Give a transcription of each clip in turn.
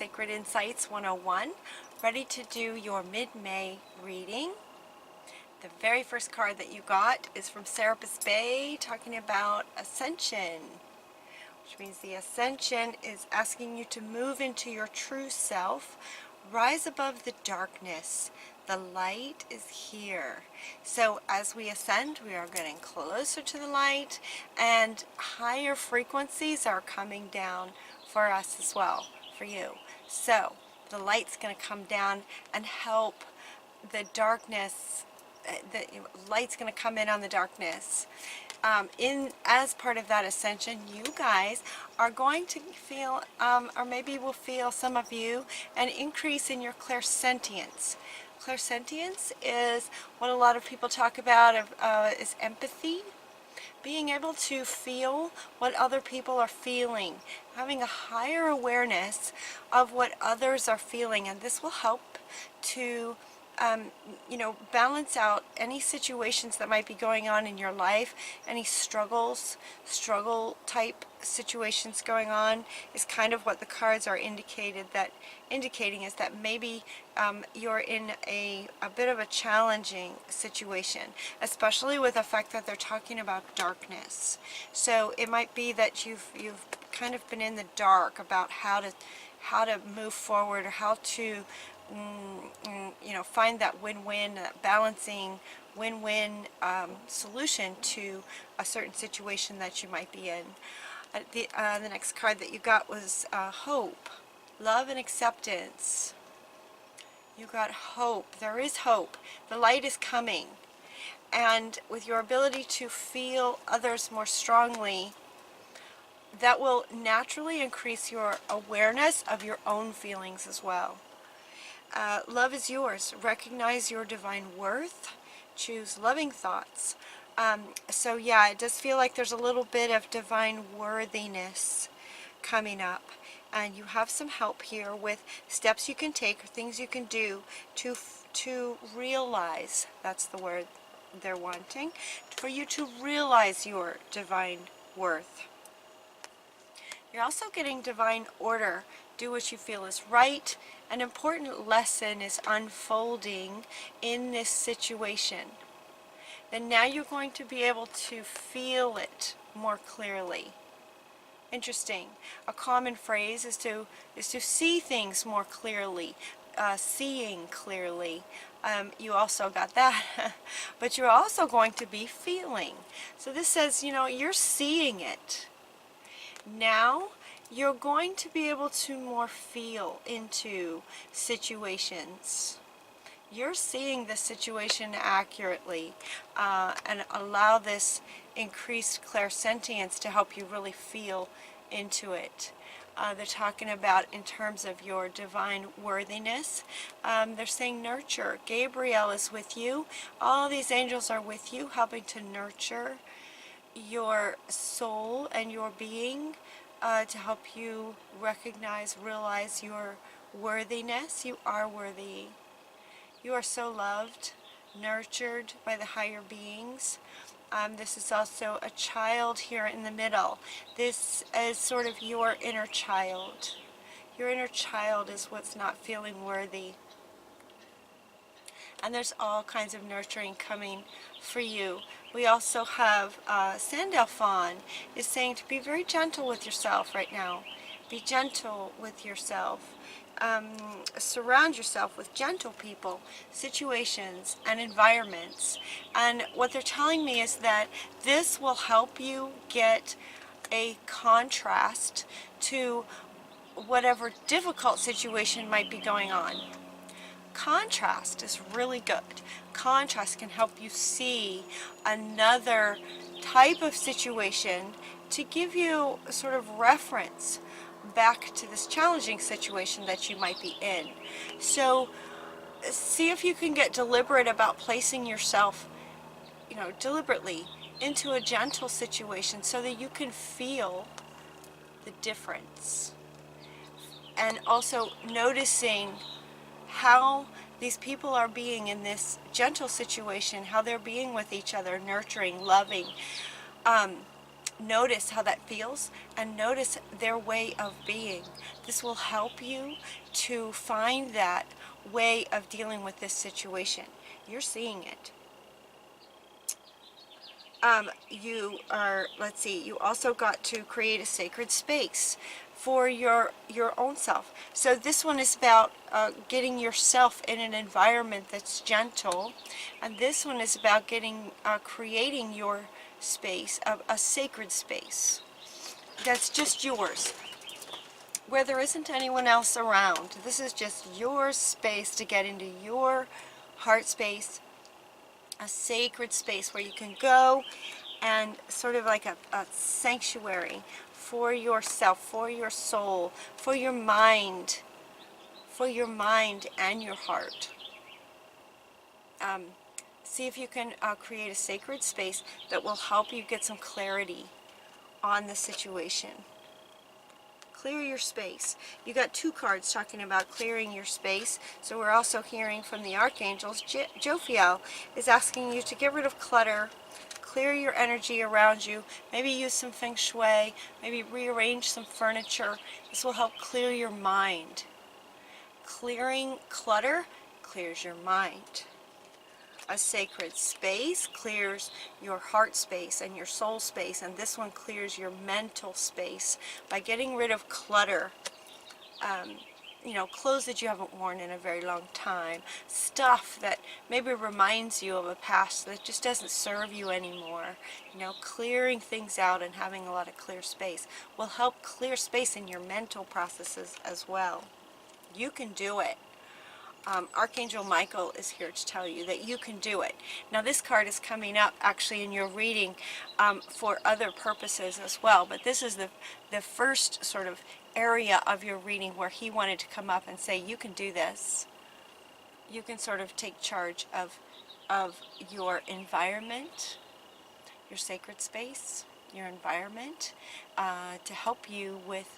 Sacred Insights 101, ready to do your mid-May reading. The very first card that you got is from SKYPE talking about Ascension, which means the Ascension is asking you to move into your true self, rise above the darkness. The light is here. So as we ascend, we are getting closer to the light, and higher frequencies are coming down for us as well, for you. So the light's going to come down and help the darkness. The light's going to come in on the darkness. As part of that ascension, you guys are going to feel, or maybe will feel, some of you, an increase in your clairsentience. Clairsentience is what a lot of people talk about is empathy. Being able to feel what other people are feeling, having a higher awareness of what others are feeling, and this will help to balance out any situations that might be going on in your life, any struggle type situations going on, is kind of what the cards are indicating is that maybe you're in a bit of a challenging situation, especially with the fact that they're talking about darkness. So it might be that you've kind of been in the dark about how to move forward, or how to find that win-win, that balancing win-win solution to a certain situation that you might be in. The next card that you got was hope, love and acceptance. You got hope. There is hope. The light is coming, and with your ability to feel others more strongly, that will naturally increase your awareness of your own feelings as well. Love is yours. Recognize your divine worth. Choose loving thoughts. So yeah, it does feel like there's a little bit of divine worthiness coming up. And you have some help here with steps you can take, or things you can do to realize, that's the word they're wanting, for you to realize your divine worth. You're also getting divine order. Do what you feel is right. An important lesson is unfolding in this situation. Then now you're going to be able to feel it more clearly. Interesting. A common phrase is to see things more clearly, seeing clearly. You also got that, but you're also going to be feeling. So this says, you're seeing it. Now you're going to be able to more feel into situations. You're seeing the situation accurately, and allow this increased clairsentience to help you really feel into it. They're talking about in terms of your divine worthiness. They're saying nurture. Gabriel is with you. All these angels are with you, helping to nurture your soul and your being, to help you realize your worthiness. You are worthy. You are so loved, nurtured by the higher beings. This is also a child here in the middle. This is sort of your inner child. Your inner child is what's not feeling worthy. And there's all kinds of nurturing coming for you. We also have Sandel Fawn is saying to be very gentle with yourself right now. Be gentle with yourself. Surround yourself with gentle people, situations, and environments. And what they're telling me is that this will help you get a contrast to whatever difficult situation might be going on. Contrast is really good. Contrast can help you see another type of situation to give you a sort of reference back to this challenging situation that you might be in. So see if you can get deliberate about placing yourself, deliberately into a gentle situation so that you can feel the difference. And also noticing how these people are being in this gentle situation, how they're being with each other, nurturing, loving. notice how that feels and notice their way of being. This will help you to find that way of dealing with this situation. You're seeing it. You are, let's see, you also got to create a sacred space for your own self. So this one is about getting yourself in an environment that's gentle, and this one is about getting creating your space, a sacred space that's just yours, where there isn't anyone else around. This is just your space to get into your heart space, a sacred space where you can go and sort of like a sanctuary for yourself, for your soul, for your mind and your heart. See if you can create a sacred space that will help you get some clarity on the situation. Clear your space. You got 2 cards talking about clearing your space. So we're also hearing from the archangels. Jophiel is asking you to get rid of clutter, clear your energy around you, maybe use some feng shui, maybe rearrange some furniture. This will help clear your mind. Clearing clutter clears your mind. A sacred space clears your heart space and your soul space, and this one clears your mental space by getting rid of clutter. You know, clothes that you haven't worn in a very long time, stuff that maybe reminds you of a past that just doesn't serve you anymore. You know, clearing things out and having a lot of clear space will help clear space in your mental processes as well. You can do it. Archangel Michael is here to tell you that you can do it. Now this card is coming up actually in your reading for other purposes as well, but this is the first sort of area of your reading where he wanted to come up and say you can do this. You can sort of take charge of your environment, your sacred space, your environment, to help you with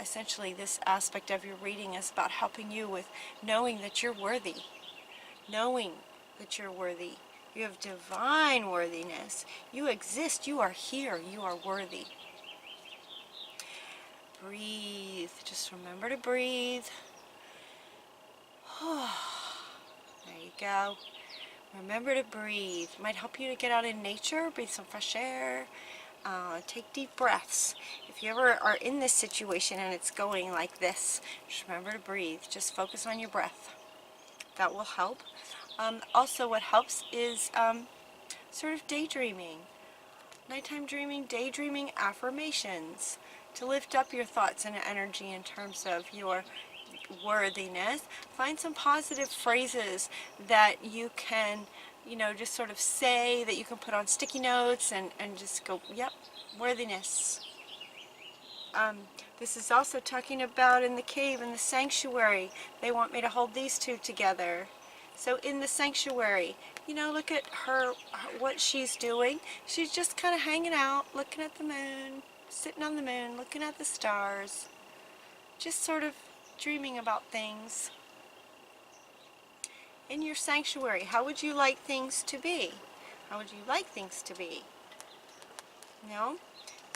essentially this aspect of your reading is about helping you with knowing that you're worthy. Knowing that you're worthy. You have divine worthiness. You exist. You are here. You are worthy. Breathe. Just remember to breathe. There you go. Remember to breathe. It might help you to get out in nature, breathe some fresh air. Take deep breaths. If you ever are in this situation and it's going like this, just remember to breathe. Just focus on your breath. That will help. Also what helps is sort of daydreaming. Nighttime dreaming, daydreaming affirmations to lift up your thoughts and energy in terms of your worthiness. Find some positive phrases that you can, you know, just sort of say, that you can put on sticky notes and just go, yep, worthiness. This is also talking about in the cave, in the sanctuary. They want me to hold these two together. So in the sanctuary, you know, look at her, what she's doing. She's just kind of hanging out, looking at the moon, sitting on the moon, looking at the stars, just sort of dreaming about things. In your sanctuary, how would you like things to be? How would you like things to be? You know,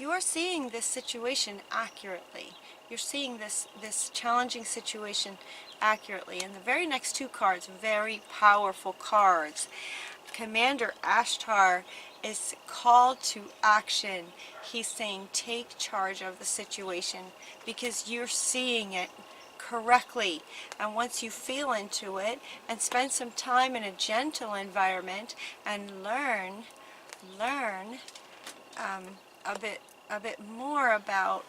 you are seeing this situation accurately. You're seeing this challenging situation accurately. And the very next 2 cards, very powerful cards. Commander Ashtar is called to action. He's saying take charge of the situation because you're seeing it correctly, and once you feel into it and spend some time in a gentle environment and learn a bit more about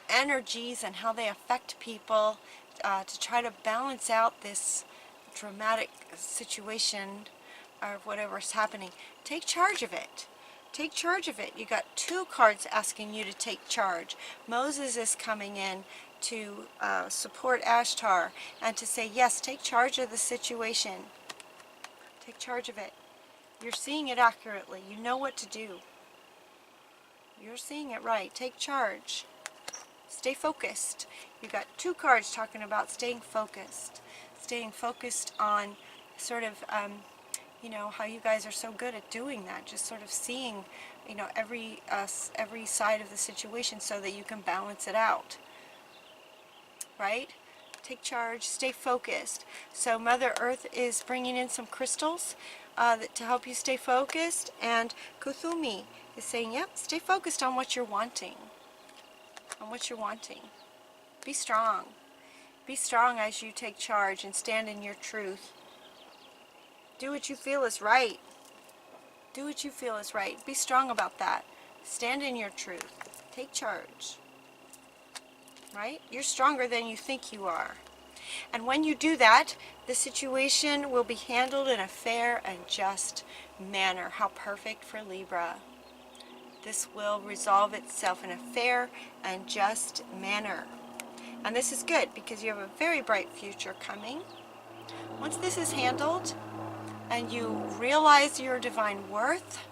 energies and how they affect people, to try to balance out this dramatic situation or whatever's happening, take charge of it. Take charge of it. You got 2 cards asking you to take charge. Moses is coming in to support Ashtar and to say, yes, take charge of the situation. Take charge of it. You're seeing it accurately. You know what to do. You're seeing it right. Take charge. Stay focused. You got 2 cards talking about staying focused. Staying focused on sort of, you know, how you guys are so good at doing that, just sort of seeing, you know, every side of the situation so that you can balance it out, right? Take charge, stay focused. So Mother Earth is bringing in some crystals to help you stay focused, and Kuthumi is saying, yep, stay focused on what you're wanting, on what you're wanting. Be strong. Be strong as you take charge and stand in your truth. Do what you feel is right. Do what you feel is right. Be strong about that. Stand in your truth. Take charge. Right? You're stronger than you think you are. And when you do that, the situation will be handled in a fair and just manner. How perfect for Libra. This will resolve itself in a fair and just manner. And this is good because you have a very bright future coming. Once this is handled and you realize your divine worth,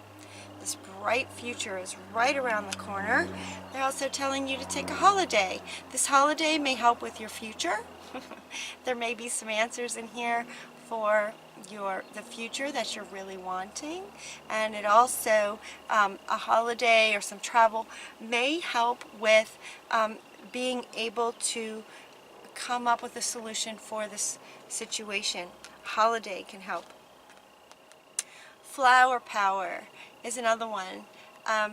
this bright future is right around the corner. They're also telling you to take a holiday. This holiday may help with your future. There may be some answers in here for the future that you're really wanting, and it also a holiday or some travel may help with being able to come up with a solution for this situation. Holiday can help. Flower power is another one.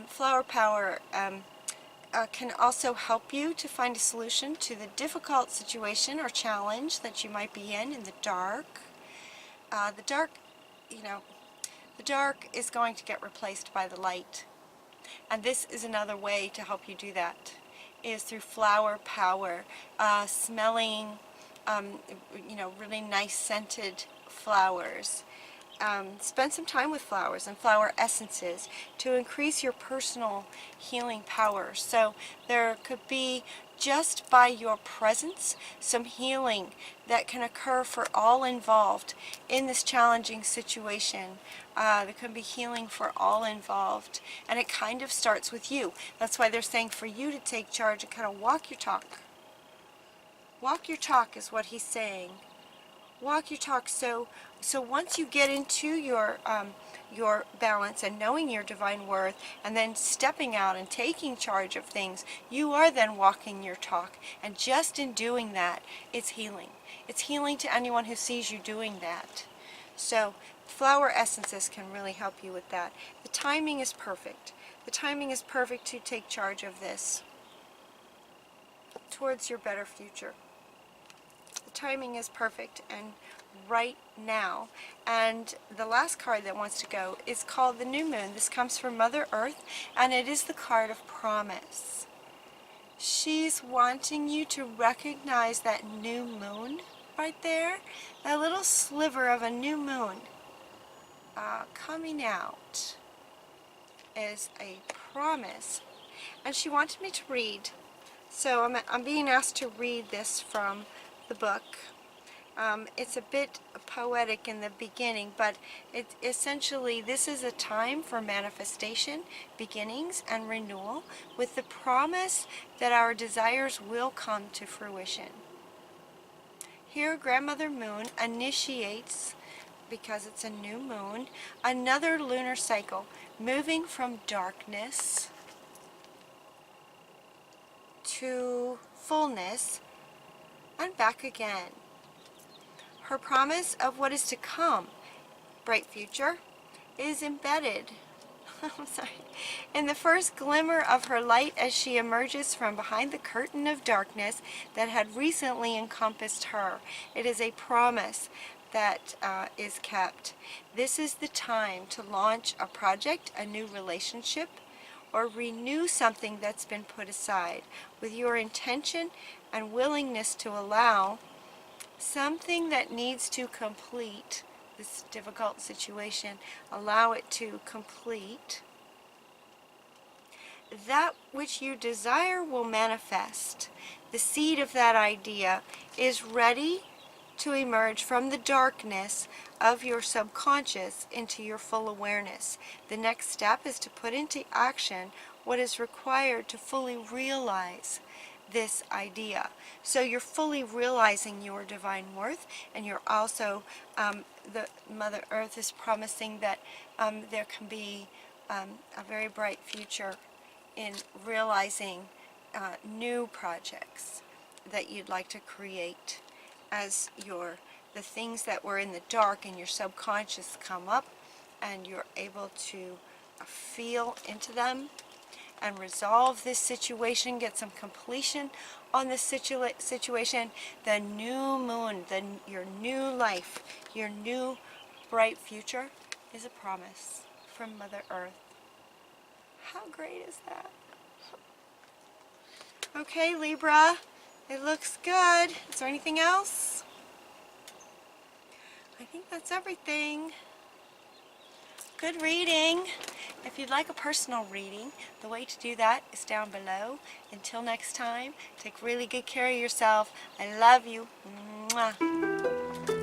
Flower power can also help you to find a solution to the difficult situation or challenge that you might be in the dark. The dark, you know, the dark is going to get replaced by the light. And this is another way to help you do that, is through flower power, smelling, you know, really nice scented flowers. Spend some time with flowers and flower essences to increase your personal healing power. So there could be, just by your presence, some healing that can occur for all involved in this challenging situation. There can be healing for all involved, and it kind of starts with you. That's why they're saying for you to take charge and kind of walk your talk. Walk your talk is what he's saying. Walk your talk. So once you get into your balance and knowing your divine worth, and then stepping out and taking charge of things, you are then walking your talk. And just in doing that, it's healing. It's healing to anyone who sees you doing that. So flower essences can really help you with that. The timing is perfect. The timing is perfect to take charge of this towards your better future. The timing is perfect and right now. And the last card that wants to go is called the New Moon. This comes from Mother Earth, and it is the card of promise. She's wanting you to recognize that new moon right there, that little sliver of a new moon coming out is a promise. And she wanted me to read, so I'm being asked to read this from the book. It's a bit poetic in the beginning, but essentially this is a time for manifestation, beginnings, and renewal, with the promise that our desires will come to fruition. Here, Grandmother Moon initiates, because it's a new moon, another lunar cycle, moving from darkness to fullness and back again. Her promise of what is to come, bright future, is embedded in the first glimmer of her light as she emerges from behind the curtain of darkness that had recently encompassed her. It is a promise that is kept. This is the time to launch a project, a new relationship, or renew something that's been put aside, with your intention and willingness to allow something that needs to complete this difficult situation. Allow it to complete. That which you desire will manifest. The seed of that idea is ready to emerge from the darkness of your subconscious into your full awareness. The next step is to put into action what is required to fully realize this idea. So you're fully realizing your divine worth, and you're also, the Mother Earth is promising that there can be a very bright future in realizing new projects that you'd like to create as the things that were in the dark in your subconscious come up, and you're able to feel into them and resolve this situation, get some completion on this situation. The new moon, your new life, your new bright future is a promise from Mother Earth. How great is that? Okay, Libra, it looks good. Is there anything else? I think that's everything. Good reading. If you'd like a personal reading, the way to do that is down below. Until next time, take really good care of yourself. I love you. Mwah.